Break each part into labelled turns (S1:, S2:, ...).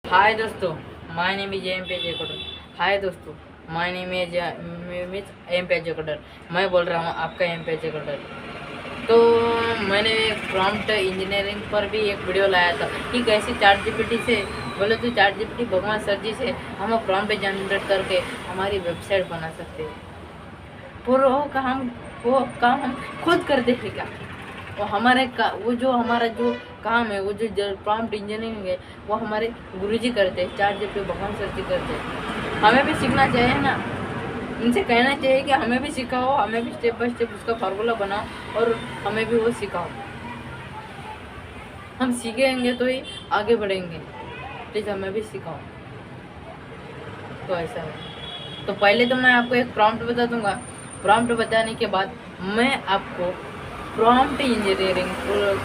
S1: हाय दोस्तों, my name is M पे जेकोडर। हाय दोस्तों, माय नेम इज एम पे जेकोडर। मैं बोल रहा हूँ आपका एम पे जेकोडर। तो मैंने प्रॉम्प्ट इंजीनियरिंग पर भी एक वीडियो लाया था कि कैसे चैट जीपीटी से बोले तो चैट जीपीटी भगवान सर जी से हम प्रॉम्प्ट जनरेट करके हमारी वेबसाइट बना सकते हैं। पर वो काम हम खुद करते हैं क्या? वो हमारा जो काम है, वो जो प्रॉम्प्ट इंजीनियरिंग है, वो हमारे गुरुजी करते हैं, चैट जीपीटी भगवान सर जी करते हैं। हमें भी सीखना चाहिए ना। उनसे कहना चाहिए कि हमें भी सिखाओ, हमें भी स्टेप बाय स्टेप उसका फार्मूला बनाओ और हमें भी वो सिखाओ। हम सीखेंगे तो ही आगे बढ़ेंगे। प्लीज़ हमें भी सिखाओ। तो ऐसा है। तो पहले तो मैं आपको एक प्रॉम्प्ट बता दूंगा। प्रॉम्प्ट बताने के बाद मैं आपको प्रॉम्प्ट इंजीनियरिंग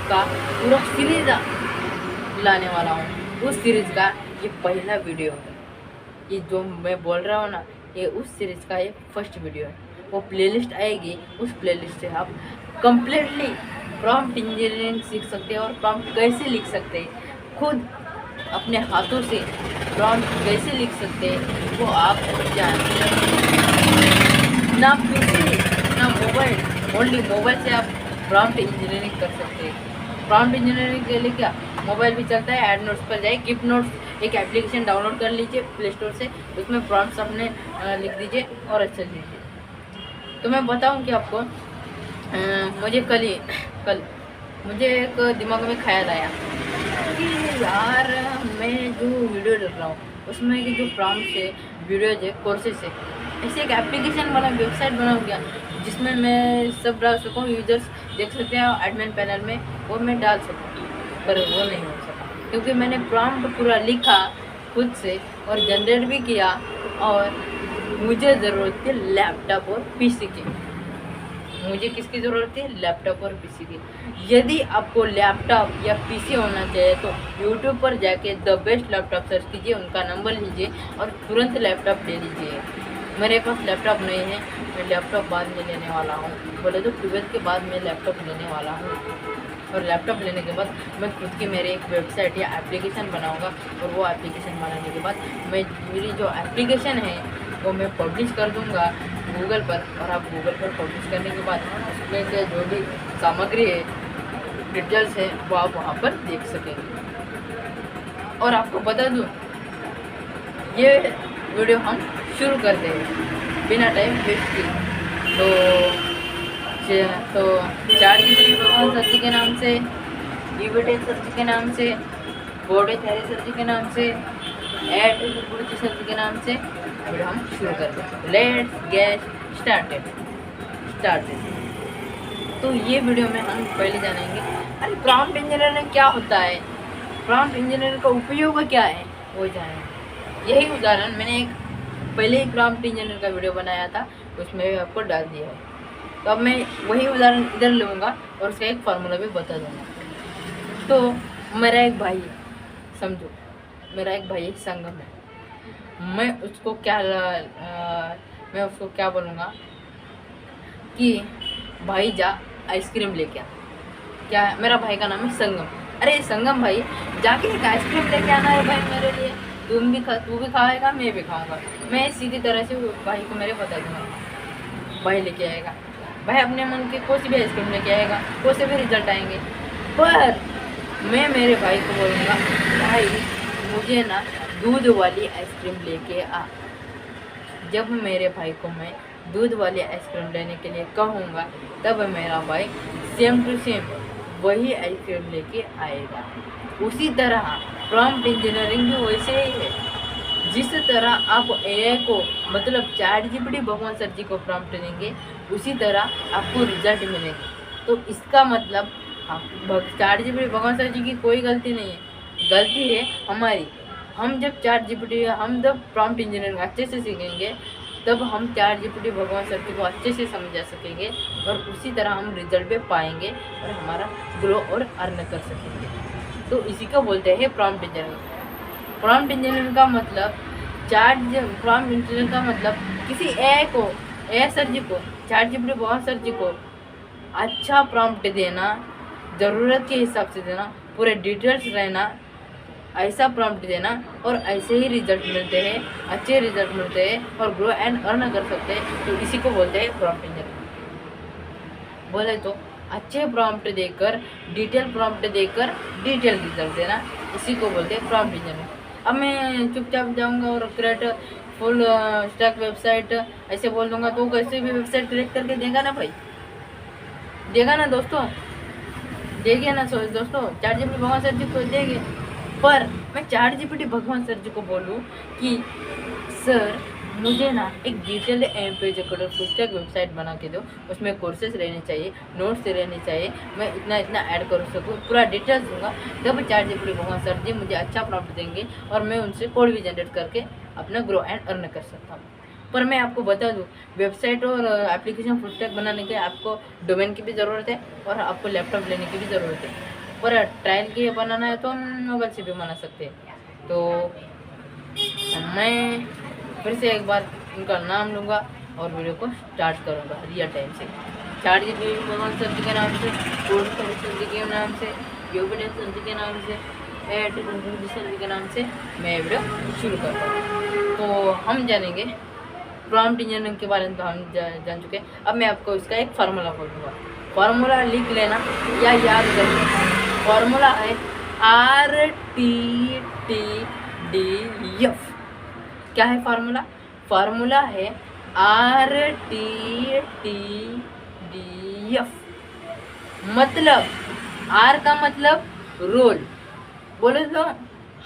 S1: का पूरा सीरीज लाने वाला हूँ। उस सीरीज का ये पहला वीडियो है। ये जो मैं बोल रहा हूँ ना, ये उस सीरीज का ये फर्स्ट वीडियो है। वो प्लेलिस्ट आएगी, उस प्लेलिस्ट से आप कंप्लीटली प्रॉम्प्ट इंजीनियरिंग सीख सकते हैं और प्रॉम्प्ट कैसे लिख सकते हैं, खुद अपने हाथों से प्रॉम्प्ट कैसे लिख सकते हैं वो आप जानते हैं। ना पीसी ना मोबाइल, ओनली मोबाइल से आप प्रॉम्प्ट इंजीनियरिंग कर सकते हैं। प्रॉम्प्ट इंजीनियरिंग के लिए क्या मोबाइल भी चलता है। एड नोट्स पर जाए, गिफ्ट नोट्स एक एप्लीकेशन डाउनलोड कर लीजिए प्ले स्टोर से, उसमें प्रॉम्प्ट्स अपने लिख दीजिए और अच्छा लीजिए। तो मैं बताऊं कि आपको मुझे कल मुझे एक दिमाग में ख्याल आया कि यार मैं जो वीडियो देख रहा हूँ उसमें की जो प्रॉम्प्ट्स है, वीडियोज है, कोर्सेस है, ऐसे एक एप्लीकेशन बना, वेबसाइट बनाऊँ क्या जिसमें मैं सब डाल सकूँ, यूजर्स देख सकते हैं एडमिन पैनल में, और मैं डाल सकूँ। पर वो नहीं हो सका क्योंकि मैंने प्रॉम्प्ट पूरा लिखा खुद से और जनरेट भी किया, और मुझे ज़रूरत थी लैपटॉप और पीसी की। मुझे किसकी ज़रूरत है? लैपटॉप और पीसी की। यदि आपको लैपटॉप या पीसी होना चाहिए तो यूट्यूब पर जाके द बेस्ट लैपटॉप सर्च कीजिए, उनका नंबर लीजिए और तुरंत लैपटॉप ले लीजिए। मेरे पास लैपटॉप नहीं है, मैं लैपटॉप बाद में लेने वाला हूँ। बोले तो 12th के बाद मैं लैपटॉप लेने वाला हूँ, और लैपटॉप लेने के बाद मैं खुद की मेरी एक वेबसाइट या एप्लीकेशन बनाऊँगा, और वो एप्लीकेशन बनाने के बाद मैं मेरी जो एप्लीकेशन है वो मैं पब्लिश कर दूँगा गूगल पर, और आप गूगल पर पब्लिश करने के बाद उसमें से जो भी सामग्री है, डिटेल्स है, वो आप वहाँ पर देख सकेंगे। और आपको बता दूँ, ये वीडियो हम शुरू करते हैं बिना टाइम वेस्ट किए। तो चैट जीपीटी भगवान सर जी के नाम से, ईवीटेक सर जी के नाम से, बोर्डे थैरी सर जी के नाम से, एड गुरुजी सर जी के नाम से वीडियो हम शुरू करते हैं। Let's get started. तो ये वीडियो में हम पहले जानेंगे अरे प्रॉम्प्ट इंजीनियरिंग क्या होता है, प्रॉम्प्ट इंजीनियरिंग का उपयोग क्या है, वो जानेंगे। यही उदाहरण मैंने एक पहले ही प्रॉम्प्ट इंजीनियर का वीडियो बनाया था, उसमें भी आपको डाल दिया है। तो अब मैं वही उदाहरण इधर लूँगा और उसका एक फार्मूला भी बता दूँगा। तो मेरा एक भाई है, समझो मेरा एक भाई संगम है। मैं उसको क्या बोलूँगा कि भाई जा आइसक्रीम लेके आ। क्या है? मेरा भाई का नाम है संगम। अरे संगम भाई, जाके एक आइसक्रीम लेके आना है भाई मेरे लिए। तू भी खाएगा, मैं भी खाऊंगा। मैं सीधी तरह से भाई को मेरे बता दूंगा, भाई लेके आएगा। भाई अपने मन के कोई सी भी आइसक्रीम लेके आएगा, कोई से भी रिजल्ट आएंगे। पर मैं मेरे भाई को बोलूँगा, भाई मुझे ना दूध वाली आइसक्रीम लेके आ। जब मेरे भाई को मैं दूध वाली आइसक्रीम लेने के लिए कहूँगा, तब मेरा भाई सेम टू सेम वही आइसक्रीम लेके आएगा। उसी तरह प्रॉम्प्ट इंजीनियरिंग भी वैसे ही है। जिस तरह आप एआई को, मतलब चैट जीपीटी भगवान सर जी को प्रॉम्प्ट देंगे, उसी तरह आपको रिजल्ट मिलेंगे। तो इसका मतलब चैट जीपीटी भगवान सर जी की कोई गलती नहीं है, गलती है हमारी। हम जब प्रॉम्प्ट इंजीनियरिंग अच्छे से सीखेंगे, तब हम चैट जीपीटी भगवान सर जी को अच्छे से समझा सकेंगे, और उसी तरह हम रिजल्ट भी पाएंगे और हमारा ग्रो और अर्न कर सकेंगे। तो इसी को बोलते हैं प्रॉम्प्ट इंजीनियरिंग। प्रॉम्प्ट इंजीनियरिंग का मतलब प्रॉम्प्ट इंजीनियरिंग का मतलब किसी एआई सर जी को, चैट जीपीटी भगवान सर जी को अच्छा प्रॉम्प्ट देना, ज़रूरत के हिसाब से देना, पूरे डिटेल्स रहना, ऐसा प्रॉम्प्ट देना और ऐसे ही रिजल्ट मिलते हैं, अच्छे रिजल्ट मिलते हैं और ग्रो एंड अर्न कर सकते हैं। तो इसी को बोलते हैं प्रॉम्प्ट इंजीनियरिंग। बोले तो अच्छे प्रॉम्प्ट देकर, डिटेल प्रॉम्प्ट देकर डिटेल रिजल्ट देना, इसी को बोलते हैं प्रॉम्प्ट इंजीनियरिंग। अब मैं चुपचाप जाऊंगा और क्रिएट फुल स्टैक वेबसाइट ऐसे बोल दूंगा तो कैसे भी वेबसाइट क्रिएट करके देगा ना भाई, देगा ना दोस्तों, देंगे ना दोस्तों। ChatGPT भगवान सर जी को देंगे, पर मैं ChatGPT भगवान सर जी को बोलूँ कि सर मुझे ना एक detail page full stack website बना के दो, उसमें कोर्सेज रहने चाहिए, नोट्स रहने चाहिए, मैं इतना इतना ऐड कर सकूँ, पूरा डिटेल्स दूंगा। तब ChatGPT भगवान सर जी मुझे अच्छा प्रॉम्प्ट देंगे और मैं उनसे कोड भी जनरेट करके अपना ग्रो एंड अर्न कर सकता हूँ। पर मैं आपको बता दूं, वेबसाइट और एप्लीकेशन फुल स्टैक बनाने के आपको डोमेन की भी ज़रूरत है और आपको लैपटॉप लेने की भी ज़रूरत है। पर ट्रायल के लिए बनाना है तो हम मोबाइल से भी बना सकते हैं। तो मैं फिर से एक बार उनका नाम लूँगा और वीडियो को स्टार्ट करूँगा रियल टाइम से। ChatGPT भगवान सर जी के नाम से, कोड सर जी के नाम से, योगेश सर जी के नाम से, सर जी के नाम से मैं वीडियो शुरू करता हूँ। तो हम जानेंगे प्रॉम्प्ट इंजीनियरिंग के बारे में, तो हम जान चुके हैं। अब मैं आपको इसका एक फार्मूला बोल दूँगा, फार्मूला लिख लेना या याद कर लेना। फार्मूला है RTTDF। क्या है फार्मूला? फार्मूला है RTTDF। मतलब R का मतलब रोल, बोले तो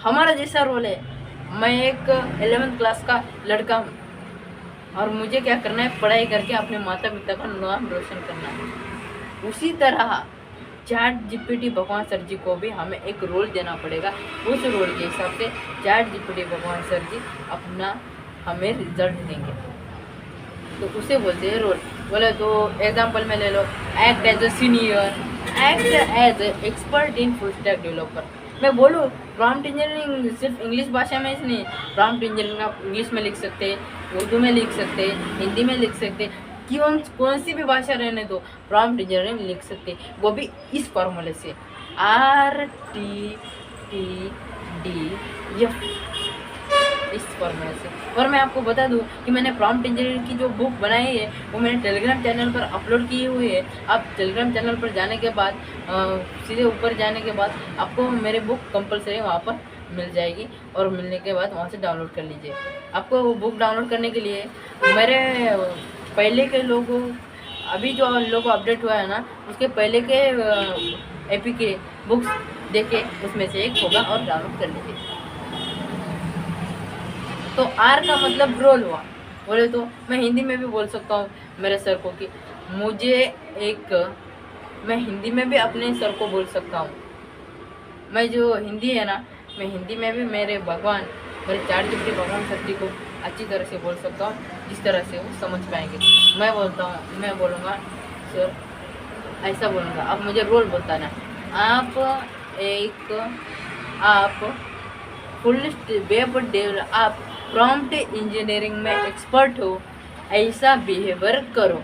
S1: हमारा जैसा रोल है। मैं एक 11th क्लास का लड़का हूँ और मुझे क्या करना है, पढ़ाई करके अपने माता पिता का नाम रोशन करना है। उसी तरह ChatGPT भगवान सर जी को भी हमें एक रोल देना पड़ेगा। उस रोल के हिसाब से ChatGPT भगवान सर जी अपना हमें रिजल्ट देंगे, तो उसे बोलते हैं रोल। बोले तो एग्जाम्पल में ले लो, act as a senior, act as a expert in full stack developer. मैं बोलूँ प्रॉम्प्ट इंजीनियरिंग सिर्फ इंग्लिश भाषा में ही नहीं, प्रॉम्प्ट इंजीनियरिंग आप इंग्लिश में लिख सकते हैं, उर्दू में लिख सकते हैं, हिंदी में लिख सकते हैं, कौन सी भी भाषा रहने दो, प्रॉम्प्ट इंजीनियरिंग लिख सकते हैं, वो भी इस फॉर्मूले से RTTDF, इस फॉर्मूले से। और मैं आपको बता दूं कि मैंने प्रॉम्प्ट इंजीनियरिंग की जो बुक बनाई है वो मैंने टेलीग्राम चैनल पर अपलोड की हुई है। आप टेलीग्राम चैनल पर जाने के बाद सीधे ऊपर जाने के बाद आपको मेरी बुक कंपलसरी वहाँ पर मिल जाएगी और मिलने के बाद वहाँ से डाउनलोड कर लीजिए। आपको वो बुक डाउनलोड करने के लिए मेरे पहले के लोगों, अभी जो लोगो अपडेट हुआ है ना, उसके पहले के एपी के बुक्स देखे उसमें से एक होगा और डाउनलोड कर लीजिए। तो R का मतलब रोल हुआ। बोले तो मैं हिंदी में भी बोल सकता हूँ मेरे सर को कि मुझे एक, मैं हिंदी में भी अपने सर को बोल सकता हूँ। मैं जो हिंदी है ना, मैं हिंदी में भी मेरे भगवान, मेरे ChatGPT भगवान सर जी को अच्छी तरह से बोल सकता हूँ, जिस तरह से वो समझ पाएंगे। मैं बोलता हूँ, मैं बोलूँगा सर ऐसा बोलूँगा, अब मुझे रोल बताना। आप फुल वेब डेवलपर, आप प्रॉम्प्ट इंजीनियरिंग में एक्सपर्ट हो, ऐसा बिहेवियर करो।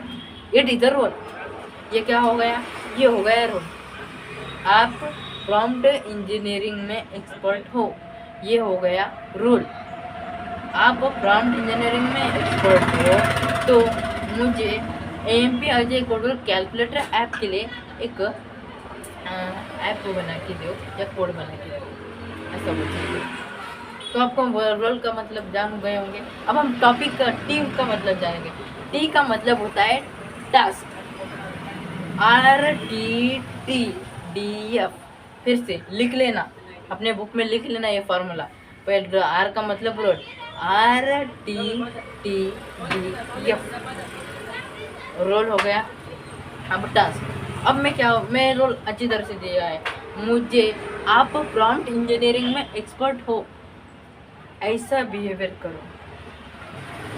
S1: It is the role. ये क्या हो गया? ये हो गया रोल। आप प्रॉम्प्ट इंजीनियरिंग में एक्सपर्ट हो, ये हो गया रोल। आप प्रॉम्प्ट इंजीनियरिंग में एक्सपर्ट हो तो मुझे AMP Ajay code calculator app के लिए एक ऐप बना के दो या कोड बना के दो, ऐसा बोल सकते। तो आपको रोल का मतलब जान गए होंगे। अब हम टॉपिक का टी का मतलब जानेंगे। टी का मतलब होता है टास्क, RTTDF। फिर से लिख लेना, अपने बुक में लिख लेना ये फार्मूला। पहले R का मतलब रोल, RTTDF रोल हो गया। अब टास्क, अब मैं रोल अच्छी तरह से दिया है मुझे। आप प्रॉम्प्ट इंजीनियरिंग में एक्सपर्ट हो, ऐसा बिहेवियर करो।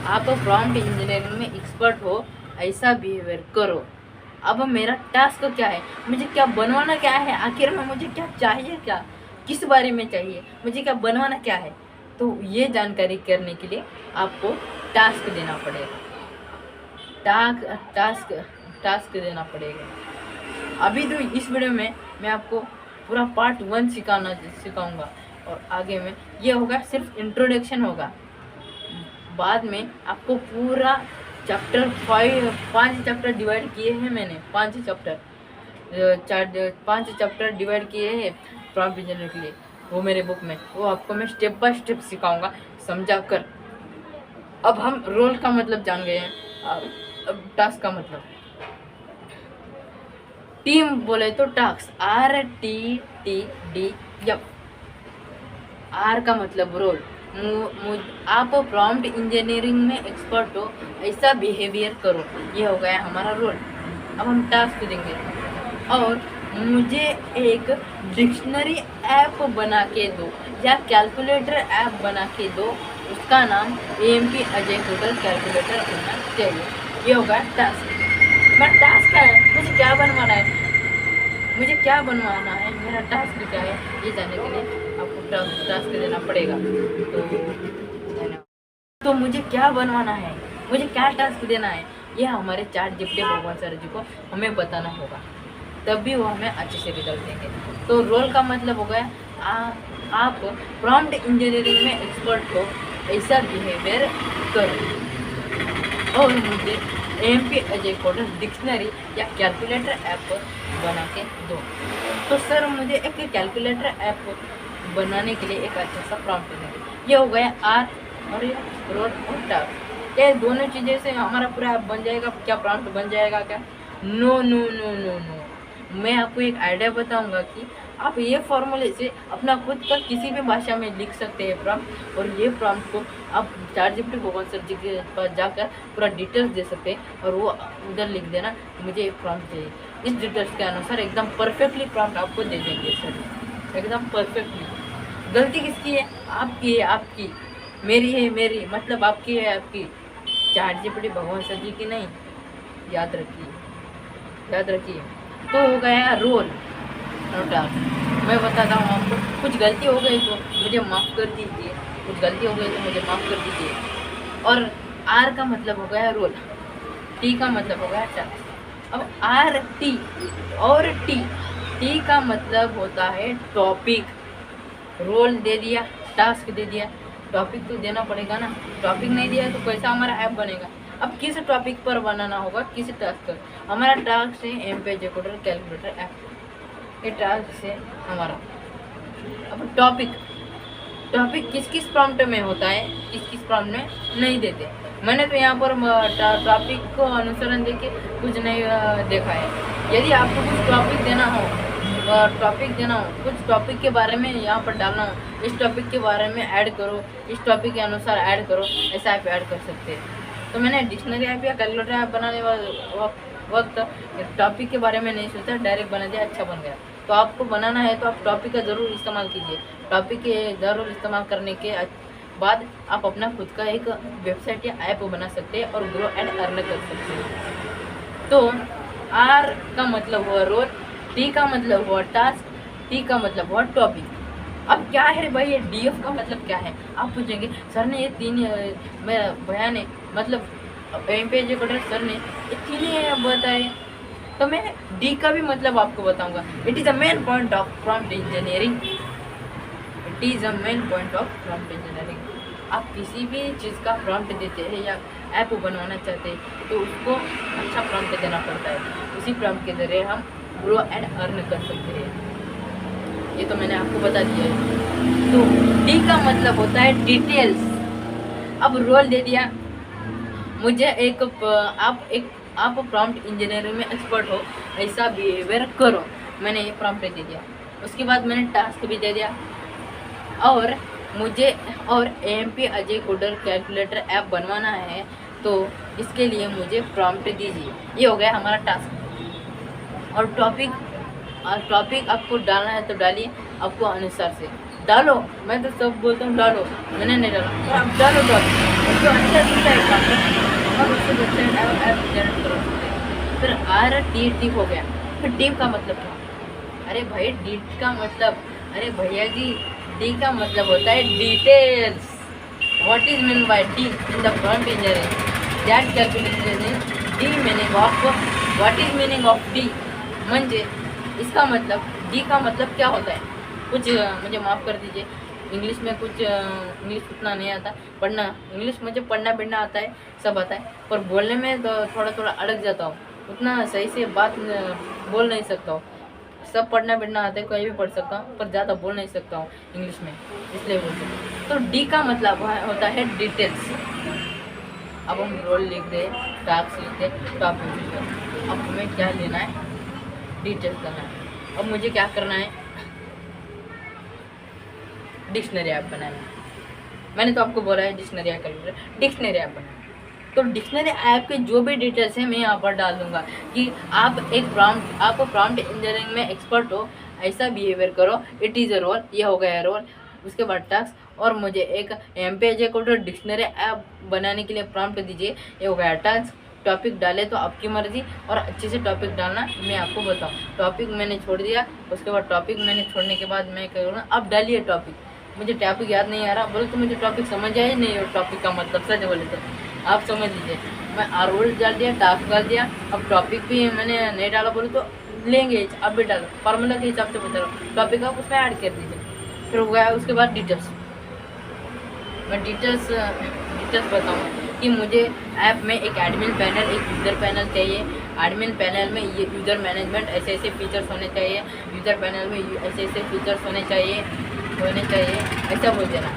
S1: आप प्रॉम्प्ट इंजीनियरिंग में एक्सपर्ट हो, ऐसा बिहेवियर करो। अब मेरा टास्क क्या है, मुझे क्या बनवाना क्या है, आखिर में मुझे क्या चाहिए, क्या किस बारे में चाहिए, मुझे क्या बनवाना क्या है, तो ये जानकारी करने के लिए आपको टास्क देना पड़ेगा। टास्क देना पड़ेगा। अभी तो इस वीडियो में मैं आपको पूरा पार्ट 1 सिखाऊंगा और आगे में ये होगा सिर्फ इंट्रोडक्शन होगा। बाद में आपको पूरा चैप्टर 5 चैप्टर डिवाइड किए हैं मैंने, 5 चैप्टर 5 चैप्टर डिवाइड किए हैं प्रॉम्प्ट इंजीनियर के लिए, वो मेरे बुक में, वो आपको मैं स्टेप बाय स्टेप सिखाऊंगा समझा कर। अब हम रोल का मतलब जान गए हैं, अब टास्क का मतलब। टीम बोले तो टास्क, RTTD। आर का मतलब रोल। आप प्रॉम्प्ट इंजीनियरिंग में एक्सपर्ट हो, ऐसा बिहेवियर करो, ये हो गया हमारा रोल। अब हम टास्क देंगे, और मुझे एक डिक्शनरी ऐप बना के दो या कैलकुलेटर ऐप बना के दो, उसका नाम AMP अजय कोटल कैलकुलेटर होना चाहिए। ये होगा टास्क। मेरा टास्क क्या है, मुझे क्या बनवाना है, मुझे क्या बनवाना है, मेरा टास्क क्या है, ये जानने के लिए आपको टास्क देना पड़ेगा। तो मुझे क्या बनवाना है, मुझे क्या टास्क देना है, ये हमारे ChatGPT भगवान सर जी को हमें बताना होगा, तब भी वो हमें अच्छे से रिजल्ट देंगे। तो रोल का मतलब हो गया आप प्रॉम्प्ट इंजीनियरिंग में एक्सपर्ट हो, ऐसा बिहेवियर करो, और मुझे AMP अजय कोटल डिक्शनरी या कैलकुलेटर ऐप बना के दो। तो सर मुझे एक कैलकुलेटर ऐप बनाने के लिए एक अच्छा सा प्रॉम्प्ट देंगे। ये हो गया आर और ये रोल और टास्क, ये दोनों चीज़ें से हमारा पूरा ऐप बन जाएगा। क्या प्रॉम्प्ट बन जाएगा क्या? No no no no no. मैं आपको एक आइडिया बताऊंगा कि आप ये फॉर्मूले से अपना खुद का किसी भी भाषा में लिख सकते हैं प्रॉम्प्ट, और ये प्रॉम्प्ट को आप ChatGPT भगवान सर जी के पास जाकर पूरा डिटेल्स दे सकते हैं, और वो उधर लिख देना मुझे एक प्रॉम्प्ट चाहिए, इस डिटेल्स के अनुसार एकदम परफेक्टली प्रॉम्प्ट आपको दे देंगे सर, एकदम परफेक्टली। गलती किसकी है? आपकी है, आपकी। मेरी है, मेरी मतलब आपकी है, आपकी। ChatGPT भगवान सर जी की नहीं, याद रखिए, याद रखिए। तो हो गया रोल और टास्क। मैं बताता हूँ आपको, कुछ गलती हो गई तो मुझे माफ़ कर दीजिए, कुछ गलती हो गई तो मुझे माफ़ कर दीजिए। और आर का मतलब हो गया रोल, टी का मतलब हो गया टास्क। अब RT और टी का मतलब होता है टॉपिक। रोल दे दिया, टास्क दे दिया, टॉपिक तो देना पड़ेगा ना। टॉपिक नहीं दिया तो कैसा हमारा ऐप बनेगा? अब किस टॉपिक पर बनाना होगा, किस टास्क पर? हमारा टास्क है AMP Ajay Kotal calculator app, ये टास्क है हमारा। अब टॉपिक किस किस प्रॉम्प्ट में होता है, किस किस प्रॉम्प्ट में नहीं देते। मैंने तो यहाँ पर टॉपिक को अनुसरण देके कुछ नहीं देखा है। यदि आपको कुछ टॉपिक देना हो, कुछ टॉपिक के बारे में यहाँ पर डालना हो, इस टॉपिक के बारे में ऐड करो, इस टॉपिक के अनुसार ऐड करो, ऐसा आप ऐड कर सकते हैं। तो मैंने डिक्शनरी ऐप या कैलकुलेटर ऐप बनाने वक्त टॉपिक के बारे में नहीं सोचा, डायरेक्ट बना दिया, अच्छा बन गया। तो आपको बनाना है तो आप टॉपिक का ज़रूर इस्तेमाल कीजिए। टॉपिक के ज़रूर इस्तेमाल करने के बाद आप अपना खुद का एक वेबसाइट या ऐप बना सकते हैं और ग्रो एंड अर्न कर सकते हैं। तो आर का मतलब हुआ रोल, टी का मतलब हुआ टास्क, टी का मतलब हुआ टॉपिक। अब क्या है भाई ये DF का मतलब क्या है? आप पूछेंगे सर ने ये तीन भैया ने मतलब AMP अजय कोटल सर ने ये तीन बताए, तो मैं डी का भी मतलब आपको बताऊंगा। It is a main point of prompt engineering, it is a main point of prompt engineering. आप किसी भी चीज़ का प्रॉम्प्ट देते हैं या ऐप बनवाना चाहते हैं तो उसको अच्छा प्रॉम्प्ट देना पड़ता है, उसी प्रॉम्प्ट के ज़रिए हम ग्रो एंड अर्न कर सकते हैं। ये तो मैंने आपको बता दिया है। तो डी का मतलब होता है डिटेल्स। अब रोल दे दिया मुझे आप प्रॉम्प्ट इंजीनियरिंग में एक्सपर्ट हो, ऐसा बिहेवियर करो, मैंने ये प्रॉम्प्ट दे दिया। उसके बाद मैंने टास्क भी दे दिया, और मुझे AMP Ajay Kotal calculator app बनवाना है, तो इसके लिए मुझे प्रॉम्प्ट दीजिए। ये हो गया हमारा टास्क। और टॉपिक आपको डालना है तो डालिए, आपको अनुसार से डालो। मैं तो सब बोलता हूँ डालो, मैंने नहीं डाला, तो आप डालो टॉपिक जो अच्छा दिखता है काम, और उससे बच्चे ऐप जनरेट करो सकते हैं। फिर RTT हो गया। फिर डी का मतलब क्या? अरे भाई डी का मतलब, अरे भैया जी डी का मतलब होता है details. What is mean by D in the prompt engineering? That calculation D meaning of, what is meaning of D, म्हणजे इसका मतलब डी का मतलब क्या होता है? कुछ मुझे माफ़ कर दीजिए, इंग्लिश में कुछ इंग्लिश उतना नहीं आता पढ़ना। इंग्लिश मुझे पढ़ना पढ़ना आता है, सब आता है, पर बोलने में तो थोड़ा थोड़ा अड़क जाता हूँ, उतना सही से बात बोल नहीं सकता हूँ। सब पढ़ना पढ़ना आता है, कोई भी पढ़ सकता हूँ, पर ज़्यादा बोल नहीं सकता हूँ इंग्लिश में, इसलिए बोलते हैं। तो डी का मतलब होता है डिटेल्स। अब हम रोल लिख दे, टास्क लिख दे, तो आप अब हमें क्या लेना है, डिटेल्स करना है। अब मुझे क्या करना है, डिक्शनरी ऐप बनाना है। मैंने तो आपको बोला है डिक्शनरी ऐप कर, डिक्शनरी ऐप बनाना। तो डिक्शनरी ऐप के जो भी डिटेल्स हैं मैं यहाँ पर डाल दूंगा कि आप एक प्रॉम्प्ट, आप प्रॉम्प्ट इंजीनियरिंग में एक्सपर्ट हो, ऐसा बिहेवियर करो, इट इज़ अ रोल, ये हो गया रोल। उसके बाद टास्क, और मुझे एक MPJ को तो डिक्शनरी ऐप बनाने के लिए प्रॉम्प्ट दीजिए, ये हो गया टास्क। टॉपिक डाले तो आपकी मर्जी, और अच्छे से टॉपिक डालना मैं आपको बताऊँ। टॉपिक मैंने छोड़ दिया, उसके बाद टॉपिक मैंने छोड़ने के बाद मैं करूँगा, अब डालिए टॉपिक। मुझे टॉपिक याद नहीं आ रहा, बोले तो मुझे टॉपिक समझ आया नहीं, और टॉपिक का मतलब सच बोले तो आप समझ लीजिए। मैं रोल डाल दिया, टास्क डाल दिया, अब टॉपिक भी मैंने नहीं डाला, बोले तो लेंगे आप भी डालो, फार्मूला के हिसाब से बता रहा हूँ। टॉपिक आप उसमें ऐड कर दीजिए, फिर हो गया। उसके बाद डिटेल्स, मैं डिटेल्स बताऊँ कि मुझे ऐप में एक एडमिन पैनल, एक यूज़र पैनल चाहिए। एडमिन पैनल में ये यूज़र मैनेजमेंट ऐसे ऐसे फीचर्स होने चाहिए, यूज़र पैनल में ऐसे ऐसे फीचर्स होने चाहिए, ऐसा बोल देना।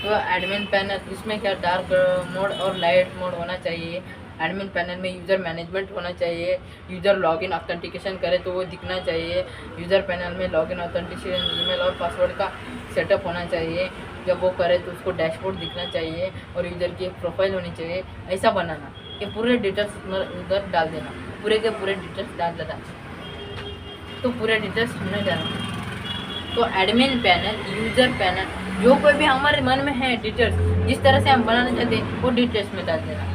S1: तो एडमिन पैनल, इसमें क्या डार्क मोड और लाइट मोड होना चाहिए। एडमिन पैनल में यूज़र मैनेजमेंट होना चाहिए, यूज़र लॉगिन ऑथेंटिकेशन करे तो वो दिखना चाहिए। यूज़र पैनल में लॉगिन ऑथेंटिकेशन, ईमेल और पासवर्ड का सेटअप होना चाहिए, जब वो करे तो उसको डैशबोर्ड दिखना चाहिए, और यूज़र की एक प्रोफाइल होनी चाहिए। ऐसा बनाना, ये पूरे डिटेल्स उधर डाल देना, पूरे के पूरे डिटेल्स डाल देना। तो पूरे डिटेल्स हमने डाला। तो एडमिन पैनल, यूज़र पैनल, जो कोई भी हमारे मन में है डिटेल्स, जिस तरह से हम बनाना चाहते हैं वो डिटेल्स में डाल देना।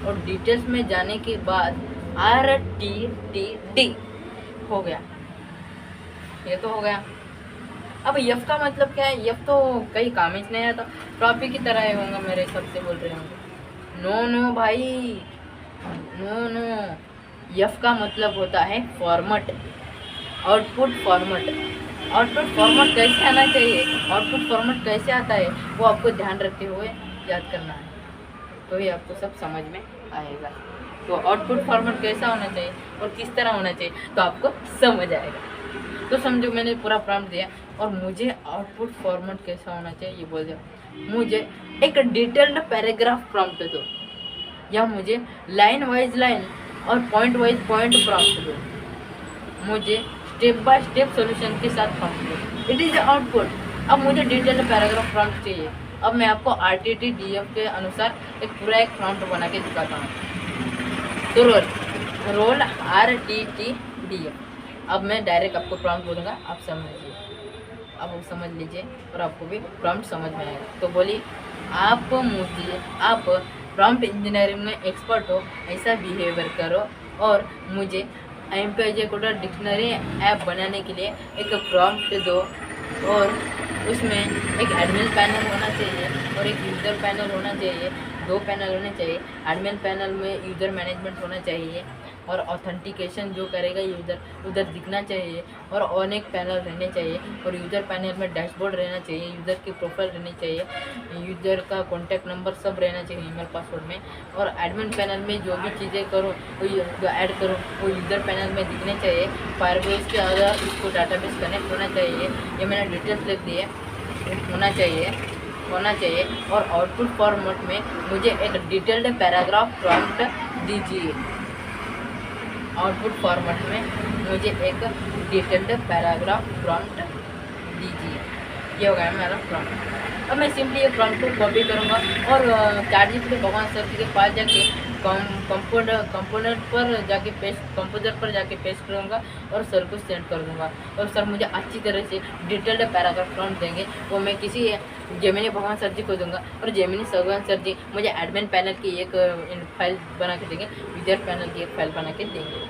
S1: और डिटेल्स में जाने के बाद RTTD हो गया, ये तो हो गया। अब F का मतलब क्या है, F तो कई काम ही नहीं आता, टॉपिक की तरह ही होगा मेरे हिसाब से बोल रहे होंगे। नो भाई, नो। F का मतलब होता है format, output format. Output format कैसे आना चाहिए, आउटपुट फॉर्मेट कैसे आता है, वो आपको ध्यान रखते हुए याद करना है, तो ये आपको सब समझ में आएगा। तो आउटपुट फॉर्मेट कैसा होना चाहिए और किस तरह होना चाहिए, तो आपको समझ आएगा। तो समझो, मैंने पूरा प्रॉम्प्ट दिया, और मुझे आउटपुट फॉर्मेट कैसा होना चाहिए ये बोल दिया। मुझे एक डिटेल्ड पैराग्राफ प्रॉम्प्ट दो, या मुझे लाइन वाइज लाइन और पॉइंट वाइज पॉइंट प्रॉम्प्ट दो, मुझे स्टेप बाय स्टेप सॉल्यूशन के साथ प्रॉम्प्ट दो, इट इज़ आउटपुट। अब मुझे डिटेल्ड पैराग्राफ प्रॉम्प्ट चाहिए। अब मैं आपको RTTDF के अनुसार एक प्रॉम्प्ट बना के दिखाता हूँ। तो रोल RTTDF। अब मैं डायरेक्ट आपको प्रॉम्प्ट बोलूँगा, आप समझिए, अब वो समझ लीजिए, और आपको भी प्रॉम्प्ट समझ में आएगा। तो बोलिए, आप प्रॉम्प्ट इंजीनियरिंग में एक्सपर्ट हो, ऐसा बिहेवियर करो, और मुझे MPJ कोडर डिक्शनरी ऐप बनाने के लिए एक प्रॉम्प्ट दो, और उसमें एक एडमिन पैनल होना चाहिए और एक यूज़र पैनल होना चाहिए, 2 पैनल होने चाहिए। एडमिन पैनल में यूज़र मैनेजमेंट होना चाहिए, और ऑथेंटिकेशन जो करेगा यूज़र उधर दिखना चाहिए, और अनेक पैनल रहने चाहिए, और यूज़र पैनल में डैशबोर्ड रहना चाहिए, यूज़र की प्रोफाइल रहनी चाहिए, यूज़र का कॉन्टैक्ट नंबर सब रहना चाहिए ईमेल पासवर्ड में। और एडमिन पैनल में जो भी चीज़ें करो वो ऐड करो वो यूज़र पैनल में दिखने चाहिए। फायरबेस के अगर इसको डाटाबेस कनेक्ट होना चाहिए, ये मैंने डिटेल्स लिख दिए, होना चाहिए। और आउटपुट फॉर्मेट में मुझे एक डिटेल्ड पैराग्राफ प्रॉम्प्ट दीजिए। आउटपुट फॉर्मेट में मुझे एक डिटेल्ड पैराग्राफ प्रॉम्प्ट दीजिए। ये हो गया मेरा प्रॉम्प्ट। अब मैं सिंपली ये प्रॉम्प्ट को कॉपी करूँगा, और ChatGPT भगवान सर के पास जाके कंपोनर पर जाके पेस्ट करूँगा, और सर को सेंड कर दूँगा, और सर मुझे अच्छी तरह से डिटेल्ड पैराग्राफ प्रॉम्प्ट देंगे, वो मैं किसी जेमिनी भगवान सर जी को दूंगा, और जेमिनी भगवान सर जी मुझे एडमिन पैनल की एक फाइल बना के देंगे, यूजर पैनल की एक फाइल बना के देंगे।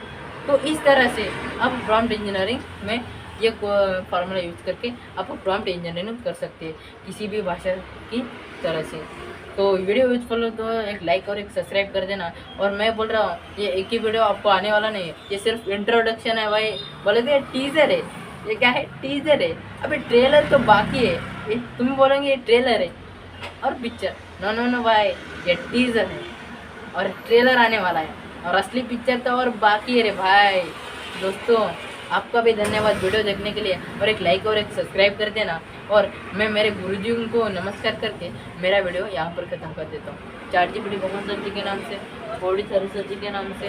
S1: तो इस तरह से आप प्रॉम्प्ट इंजीनियरिंग में ये फार्मूला यूज़ करके आप प्रॉम्प्ट इंजीनियरिंग कर सकते हैं किसी भी भाषा की तरह से। तो वीडियो यूजफुल हो तो एक लाइक और एक सब्सक्राइब कर देना। और मैं बोल रहा हूँ, ये एक ही वीडियो आपको आने वाला नहीं है, ये सिर्फ इंट्रोडक्शन है भाई, बोले तो ये टीज़र है, ये क्या है? टीजर है। अबे ट्रेलर तो बाकी है। ये तुम बोलोगे ये ट्रेलर है और पिक्चर। नो नो नो भाई, ये टीजर है और ट्रेलर आने वाला है और असली पिक्चर तो और बाकी है रे भाई। दोस्तों आपका भी धन्यवाद वीडियो देखने के लिए, और एक लाइक और एक सब्सक्राइब कर देना। और मैं मेरे गुरुजी को नमस्कार करके मेरा वीडियो यहाँ पर ख़त्म कर देता हूँ। चार्जी बड़ी भगवान सर जी के नाम से, बॉडी सर जी के नाम से,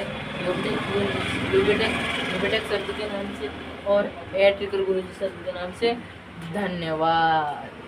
S1: यूबीटेक सर जी के नाम से और एयर ट्रिकल गुरुजी सर जी के नाम से धन्यवाद।